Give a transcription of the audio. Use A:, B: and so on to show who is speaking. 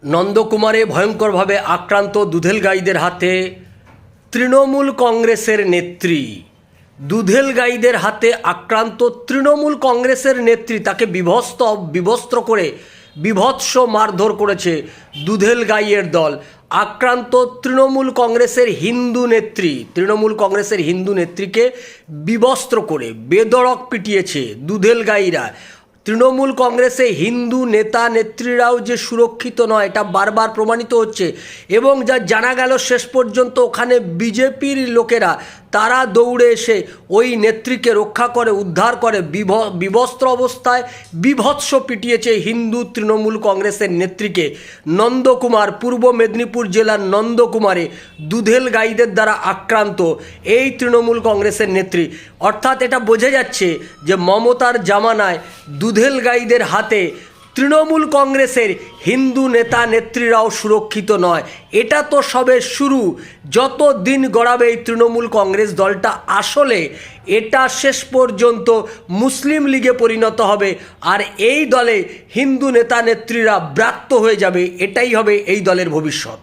A: নন্দকুমারে ভয়ঙ্করভাবে আক্রান্ত দুধেল গাইদের হাতে তৃণমূল কংগ্রেসের নেত্রী। দুধেল গাইদের হাতে আক্রান্ত তৃণমূল কংগ্রেসের নেত্রী, তাকে বিবস্ত্র করে বীভৎস মারধর করেছে দুধেল গাইয়ের দল। আক্রান্ত তৃণমূল কংগ্রেসের হিন্দু নেত্রীকে বিবস্ত্র করে বেধড়ক পিটিয়েছে দুধেল গাইরা। তৃণমূল কংগ্রেসে হিন্দু নেতা নেত্রীরাও যে সুরক্ষিত নয় এটা বারবার প্রমাণিত হচ্ছে, এবং যা জানা গেল শেষ পর্যন্ত ওখানে বিজেপির লোকেরা তারা দৌড়ে এসে ওই নেত্রীকে রক্ষা করে, উদ্ধার করে। বিবস্ত্র অবস্থায় বীভৎস পিটিয়েছে হিন্দু তৃণমূল কংগ্রেসের নেত্রীকে। নন্দকুমার, পূর্ব মেদিনীপুর জেলার নন্দকুমারে দুধেল গাইদের দ্বারা আক্রান্ত এই তৃণমূল কংগ্রেসের নেত্রী। অর্থাৎ এটা বোঝা যাচ্ছে যে মমতার জামানায় দুধেল গাইদের হাতে তৃণমূল কংগ্রেসের হিন্দু নেতা নেত্রীরাও সুরক্ষিত নয়। এটা তো সবে শুরু। যত দিন গড়াবে এই তৃণমূল কংগ্রেস দলটা, আসলে এটা শেষ পর্যন্ত মুসলিম লীগে পরিণত হবে, আর এই দলে হিন্দু নেতা নেত্রীরা ব্রাত্য হয়ে যাবে। এটাই হবে এই দলের ভবিষ্যৎ।